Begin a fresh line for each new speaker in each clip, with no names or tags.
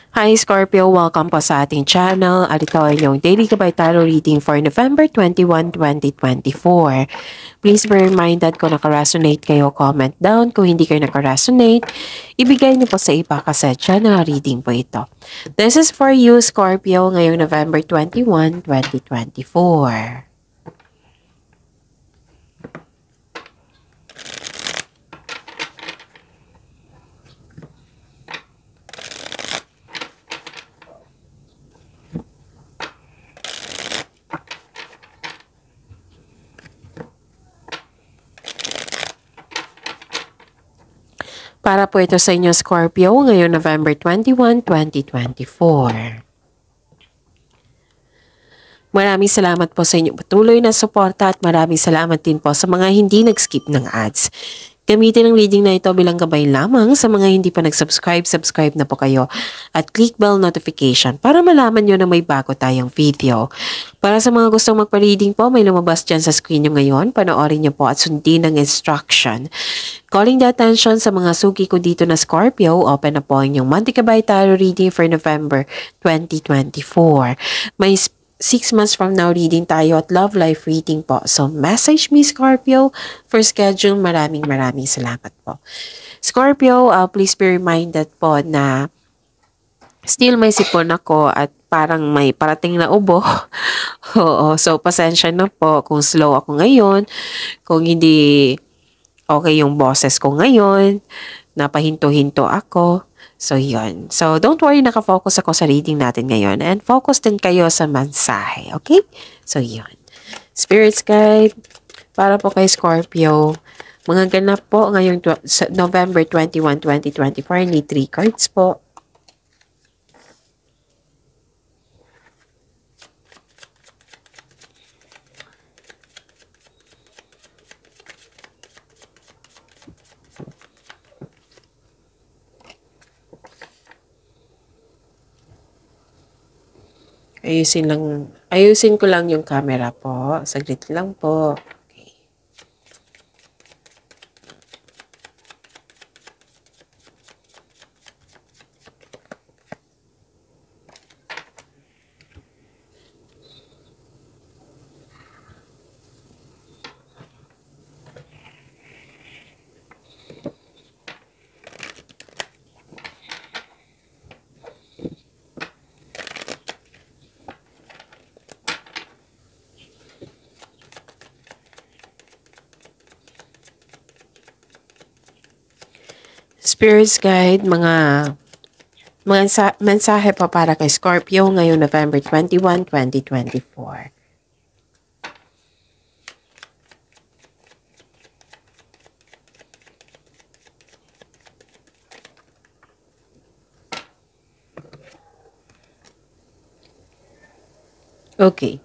Hi Scorpio, welcome po sa ating channel at ito ay yung Daily Gabay Tarot Reading for November 21, 2024. Please be reminded kung nakaresonate kayo, comment down. Kung hindi kayo nakaresonate, ibigay niyo po sa iba kasi channel reading po ito. This is for you Scorpio ngayong November 21, 2024. Para po ito sa inyo Scorpio ngayong November 21, 2024. Maraming salamat po sa inyong patuloy na suporta at maraming salamat din po sa mga hindi nag-skip ng ads. Gamitin ang reading na ito bilang gabay lamang sa mga hindi pa nag-subscribe, subscribe na po kayo at click bell notification para malaman nyo na may bago tayong video. Para sa mga gustong magpa-reading po, may lumabas dyan sa screen nyo ngayon. Panoorin nyo po at sundin ang instruction. Calling the attention sa mga suki ko dito na Scorpio, open na po ang inyong Monthly Gabay Tarot Reading for November 2024. May 6 months from now reading tayo at love life reading po. So message me Scorpio for schedule. Maraming salamat po. Scorpio, please be reminded po na still may sipon ako at parang may parating na ubo. Oo, so pasensya na po kung slow ako ngayon, kung hindi okay yung boses ko ngayon, napahinto-hinto ako. So, yun. So, don't worry, nakafocus ako sa reading natin ngayon. And focus din kayo sa mensahe. Okay? So, yun. Spirits guide, para po kay Scorpio. Mga ganap po ngayong November 21, 2024. Need 3 cards po. Ayusin ko lang yung camera po. Saglit lang po. Okay. Spirits guide, mga mensahe pa para kay Scorpio ngayong November 21, 2024. Okay.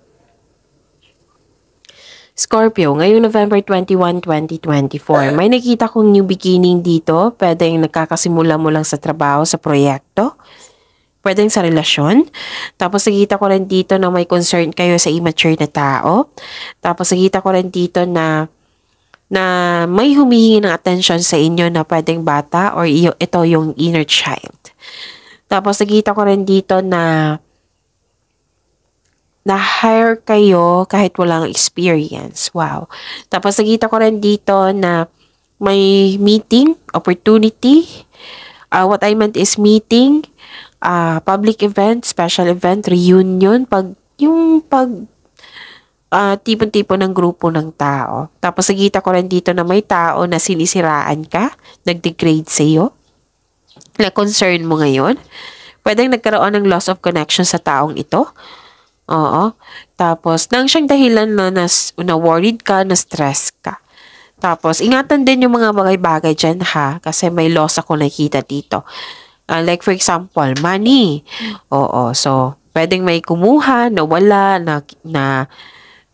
Scorpio, ngayong November 21, 2024, may nakita kong new beginning dito. Pwedeng nagkakasimula mo lang sa trabaho, sa proyekto. Pwedeng sa relasyon. Tapos nakita ko rin dito na may concern kayo sa immature na tao. Tapos nakita ko rin dito na may humihingi ng attention sa inyo na pwedeng bata or ito yung inner child. Tapos nakita ko rin dito na na-hire kayo kahit walang experience. Wow. Tapos nakita ko rin dito na may meeting, opportunity. What I meant is meeting, public event, special event, reunion, tipon-tipon ng grupo ng tao. Tapos nakita ko rin dito na may tao na sinisiraan ka, nag-degrade sa'yo. Na concern mo ngayon. Pwedeng nagkaroon ng loss of connection sa taong ito. Oo. Tapos, nang siyang dahilan na worried ka, na stress ka. Tapos, ingatan din yung mga bagay-bagay dyan ha. Kasi may loss ako nakita dito. Like for example, money. Oo. So, pwedeng may kumuha, nawala, na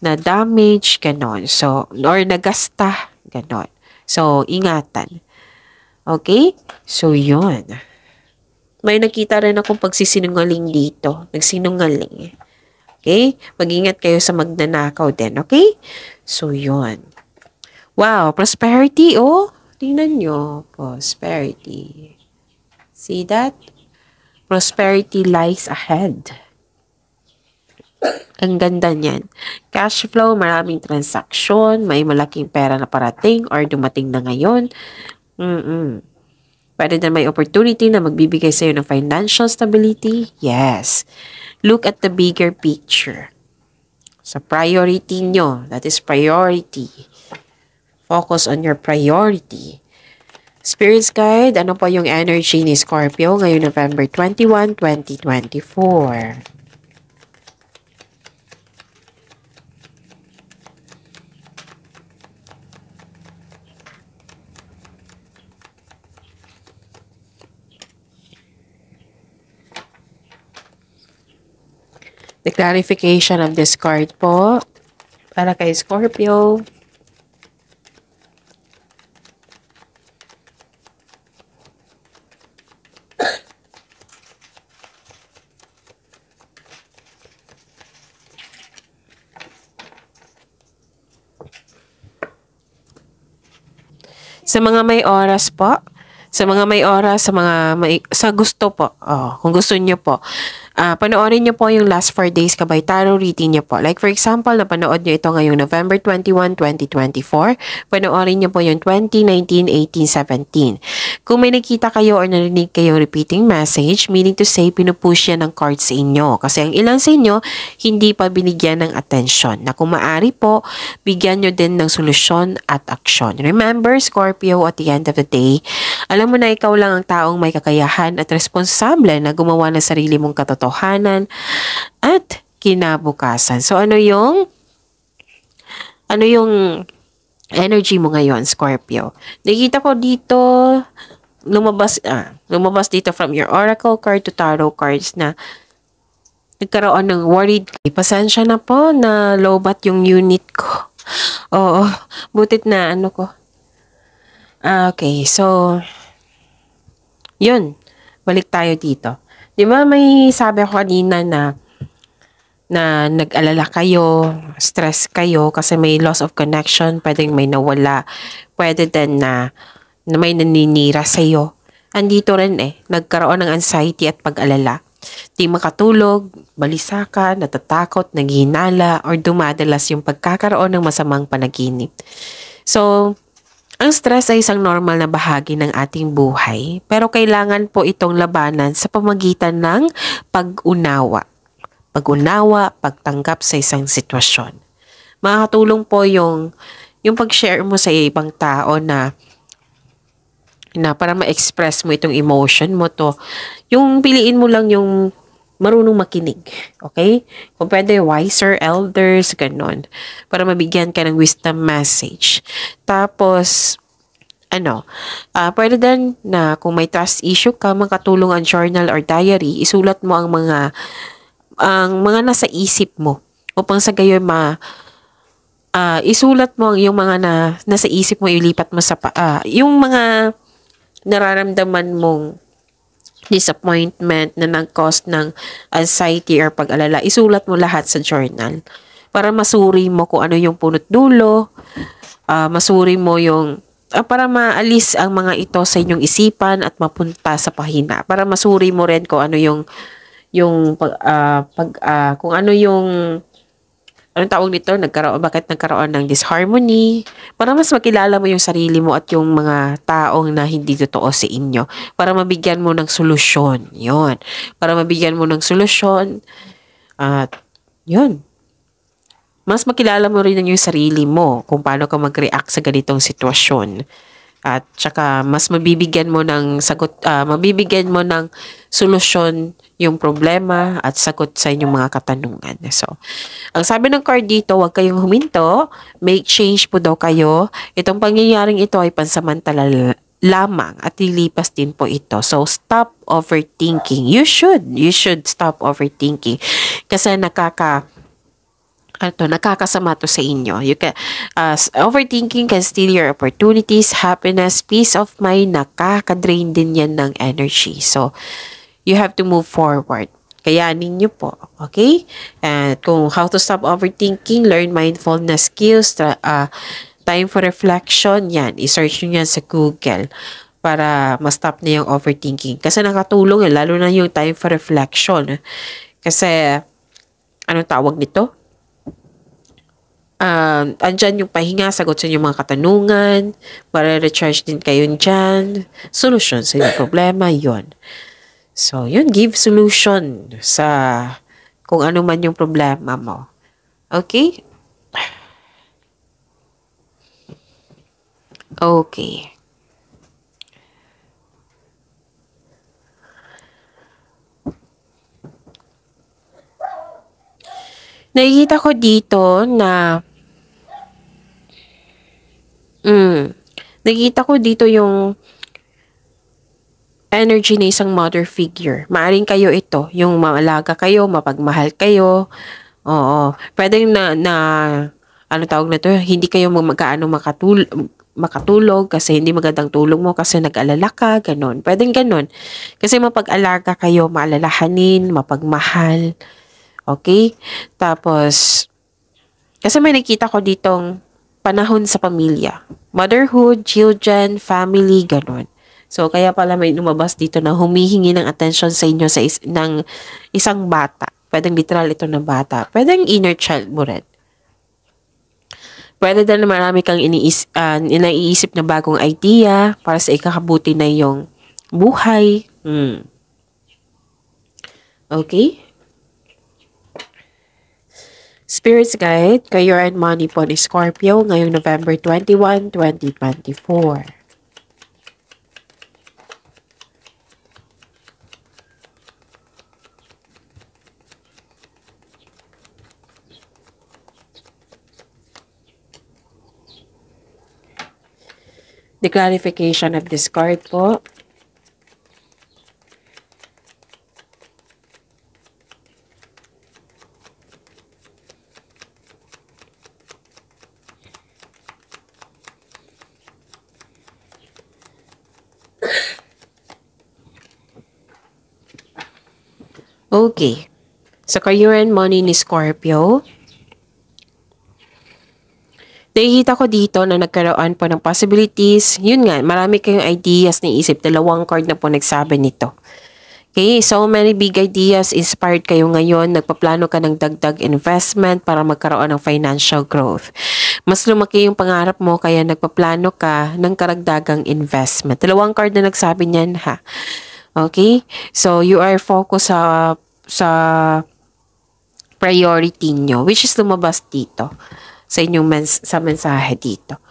damage, ganon. So, or nagasta, ganon. So, ingatan. Okay? So, yun. May nakita rin akong pagsisinungaling dito. Nagsinungaling. Okay? Mag-ingat kayo sa magnanakaw din. Okay? So, yun. Wow, prosperity. Oh, tingnan nyo. Prosperity. See that? Prosperity lies ahead. Ang ganda niyan. Cash flow, maraming transaksyon, may malaking pera na parating or dumating na ngayon. Pwede na may opportunity na magbibigay sa'yo ng financial stability. Yes. Look at the bigger picture. Sa priority nyo, that is priority. Focus on your priority. Spirits Guide, ano po yung energy ni Scorpio ngayong November 21, 2024? The clarification of this card po para kay Scorpio. Sa mga may oras po, sa mga may oras, sa gusto po, kung gusto niyo po, panoorin niyo po yung last 4 days kabay tarot reading niyo po. Like for example, napanood niyo ito ngayong November 21, 2024. Panoorin niyo po yung 2019, 18, 17. Kung may nakita kayo or narinig kayong repeating message, meaning to say, pinupush yan ng card sa inyo. Kasi ang ilang sa inyo, hindi pa binigyan ng atensyon. Na kung maaari po, bigyan nyo din ng solusyon at aksyon. Remember, Scorpio, at the end of the day, alam mo na ikaw lang ang taong may kakayahan at responsable na gumawa ng sarili mong katotohanan at kinabukasan. So, ano yung energy mo ngayon, Scorpio? Nakita ko dito, lumabas dito from your oracle card to tarot cards na nagkaroon ng worried. Pasensya na po na low-bat yung unit ko. Oo, butit na ko. Okay, so, yun. Balik tayo dito. Di ba may sabi ko kanina na nag-alala kayo, stress kayo kasi may loss of connection, pwedeng may nawala, pwede din na may naninira sa'yo. Andito rin nagkaroon ng anxiety at pag-alala. Di makatulog, balisa ka, natatakot, naghihinala, or dumadalas yung pagkakaroon ng masamang panaginip. So, ang stress ay isang normal na bahagi ng ating buhay, pero kailangan po itong labanan sa pamagitan ng pag-unawa. Pag-unawa, pagtanggap sa isang sitwasyon. Makakatulong po yung pag-share mo sa ibang tao na para ma-express mo itong emotion mo to. Yung piliin mo lang yung marunong makinig. Okay? Kung pwede, wiser elders, ganon. Para mabigyan ka ng wisdom message. Tapos, pwede din na kung may trust issue ka, makatulong ang journal or diary, isulat mo ang mga nasa isip mo. Upang sa gayon isulat mo yung mga nasa isip mo, ilipat mo sa yung mga nararamdaman mong disappointment na nag-cause ng anxiety or pag-alala, isulat mo lahat sa journal para masuri mo kung ano yung punot dulo, masuri mo yung para maalis ang mga ito sa inyong isipan at mapunta sa pahina, para masuri mo rin kung ano kung ano yung anong tawag nito, bakit nagkaroon ng disharmony, para mas makilala mo yung sarili mo at yung mga taong na hindi totoo sa inyo, para mabigyan mo ng solusyon. Yun. Para mabigyan mo ng solusyon. At yun. Mas makilala mo rin yung sarili mo kung paano ka mag-react sa ganitong sitwasyon. At saka mas mabibigyan mo ng sagot, mabibigyan mo ng solusyon yung problema at sagot sa inyong mga katanungan. So, ang sabi ng card dito, huwag kayong huminto, make change po daw kayo. Itong pangyayaring ito ay pansamantala lamang at lilipas din po ito. So, stop overthinking. You should stop overthinking. Kasi nakakasama to sa inyo. Overthinking can steal your opportunities, happiness, peace of mind. Nakaka-drain din yan ng energy. So, you have to move forward. Kayanin nyo po. Okay? And kung how to stop overthinking, learn mindfulness skills, time for reflection, yan. I-search nyo yan sa Google. para ma-stop na yung overthinking. Kasi nakatulong lalo na yung time for reflection. Kasi, anong tawag nito? Andyan yung pahinga, sagot sa inyong mga katanungan, para recharge din kayo dyan, solution sa inyong problema, yon. So, yun, give solution sa kung ano man yung problema mo. Okay? Okay. Nakikita ko dito na nakikita ko dito yung energy na isang mother figure. Maaring kayo ito, yung maalaga kayo, mapagmahal kayo. Oo. Pwedeng ano tawag na to, hindi kayo magkaano makatulog kasi hindi magandang tulog mo kasi nag-alala ka, ganun. Pwedeng ganun. Kasi mapag-alaga kayo, maalalahanin, mapagmahal. Okay? Tapos, kasi may nakita ko ditong panahon sa pamilya. Motherhood, children, family, ganun. So, kaya pala may lumabas dito na humihingi ng attention sa inyo ng isang bata. Pwedeng literal ito na bata. Pwedeng inner child mo rin. Pwede din na marami kang iniisip na bagong idea para sa ikakabuti na yung buhay. Okay? Spirits Guide, Career and Money po ni Scorpio ngayong November 21, 2024. The clarification of this card po. Okay. Sa career and money ni Scorpio, nakikita ko dito na nagkaroon po ng possibilities. Yun nga, marami kayong ideas na isip. Dalawang card na po nagsabi nito. Okay, so many big ideas inspired kayo ngayon. Nagpaplano ka ng dagdag investment para magkaroon ng financial growth. Mas lumaki yung pangarap mo kaya nagpaplano ka ng karagdagang investment. Dalawang card na nagsabi niyan ha. Okay, so you are focused sa priority nyo, which is lumabas dito sa inyong sa mensahe dito.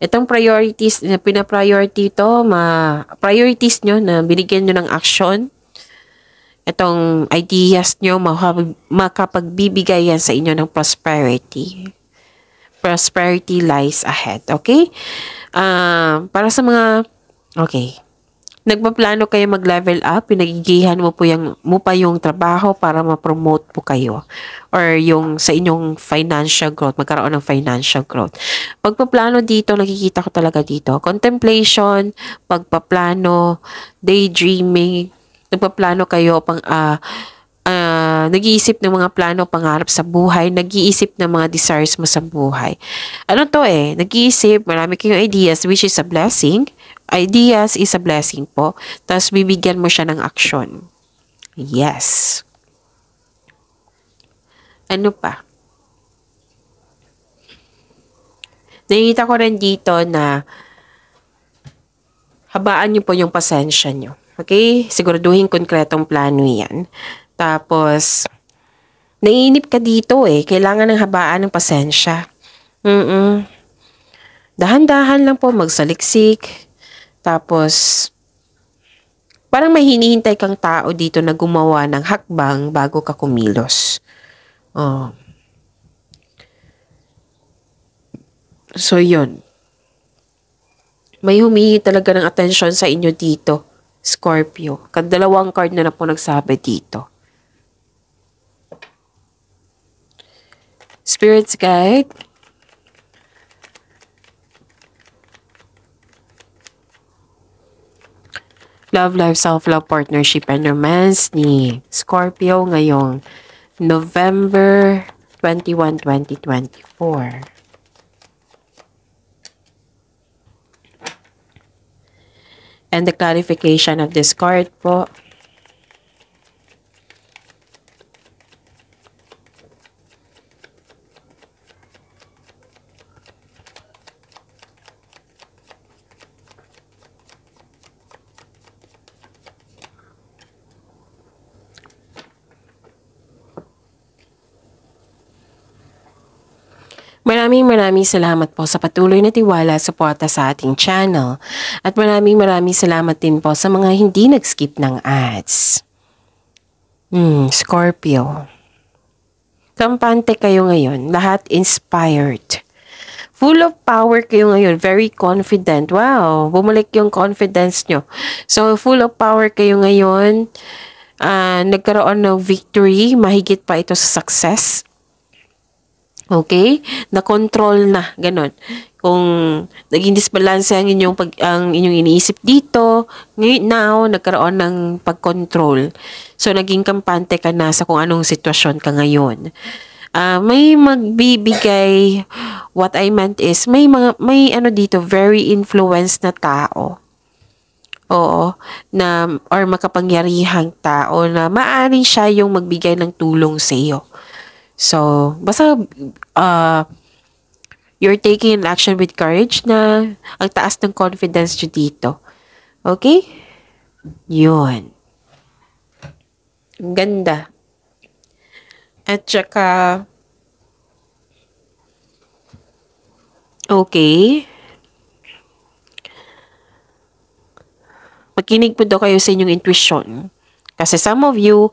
Itong priorities na pina-priority ito, priorities nyo na binigyan nyo ng action. Itong ideas nyo, makapagbibigay yan sa inyo ng prosperity. Prosperity lies ahead. Okay? Para sa mga, okay, nagpaplano kayo mag-level up, pinagigihan mo pa yung trabaho para ma-promote po kayo or yung sa inyong financial growth, magkaroon ng financial growth. Pagpaplano dito, nakikita ko talaga dito, contemplation, pagpaplano, daydreaming, nagpaplano kayo nag-iisip ng mga plano, pangarap sa buhay, nag-iisip ng mga desires mo sa buhay. Ano to nag-iisip, marami kayong ideas, which is a blessing. Ideas is a blessing po. Tapos bibigyan mo siya ng action. Yes. Ano pa? Nakikita ko rin dito na habaan niyo po yung pasensya niyo. Okay? Siguraduhin konkretong plano yan. Tapos, naiinip ka dito Kailangan ng habaan ng pasensya. Dahan-dahan lang po magsaliksik. Tapos, parang may hinihintay kang tao dito na gumawa ng hakbang bago ka kumilos. So, yun. May humihingi talaga ng atensyon sa inyo dito, Scorpio. Kadalawang card na po nagsabi dito. Spirits Guide. Love Life, Self-Love, Partnership, and Romance ni Scorpio ngayong November 21, 2024. and the clarification of this card po. Maraming salamat po sa patuloy na tiwala at suporta sa ating channel. At maraming salamat din po sa mga hindi nag-skip ng ads. Scorpio. Kampante kayo ngayon. Lahat inspired. Full of power kayo ngayon. Very confident. Wow, bumalik yung confidence nyo. So, full of power kayo ngayon. Nagkaroon ng victory. Mahigit pa ito sa success. Okay? Na-control na, ganun. Kung naging disbalance ang inyong iniisip dito, now, nagkaroon ng pag-control. So, naging kampante ka na sa kung anong sitwasyon ka ngayon. May magbibigay, what I meant is, may dito, very influenced na tao. Oo, or makapangyarihang tao na maaari siya yung magbigay ng tulong sa iyo. So, basta you're taking an action with courage na ang taas ng confidence nyo dito. Okay? Yun. Ang ganda. At saka, okay. Makinig po daw kayo sa inyong intuition. Kasi some of you,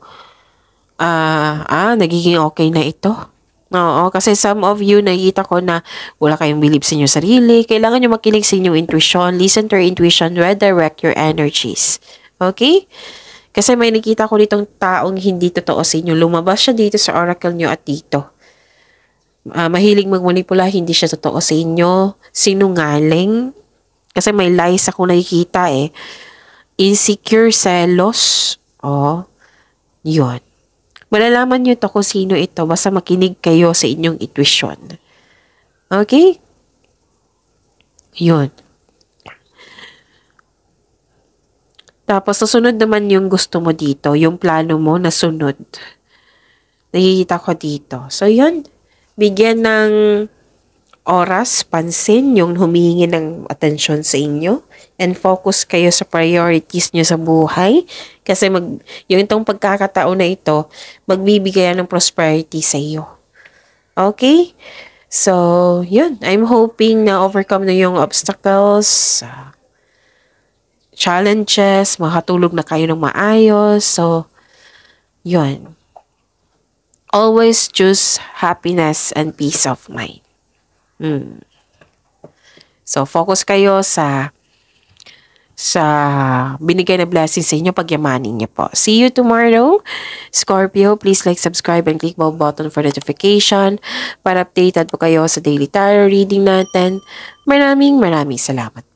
nagiging okay na ito. Oo, kasi some of you, nakikita ko na wala kayong believe sa inyong sarili. Kailangan nyo makinig sa inyong intuition. Listen to your intuition. Redirect your energies. Okay? Kasi may nakita ko ditong taong hindi totoo sa inyo. Lumabas siya dito sa oracle nyo at dito. Mahilig magmanipula, hindi siya totoo sa inyo. Sinungaling. Kasi may lies ako nakikita eh. Insecure, selos. Yun. Malalaman nyo to kung sino ito. Basta makinig kayo sa inyong intuition. Okay? Yun. Tapos, susunod naman yung gusto mo dito. Yung plano mo na sunod. Nakikita ko dito. So, yun. Bigyan ng oras, pansin, yung humihingi ng atensyon sa inyo. And focus kayo sa priorities nyo sa buhay. Kasi yung itong pagkakataon na ito, magbibigay ng prosperity sa iyo. Okay? So, yun. I'm hoping na overcome na yung obstacles, challenges, makatulog na kayo ng maayos. So, yun. Always choose happiness and peace of mind. So, focus kayo sa binigay na blessing sa inyo, pagyamanin niyo po. See you tomorrow. Scorpio, please like, subscribe, and click bell button for notification para updated po kayo sa daily tarot reading natin. Maraming salamat.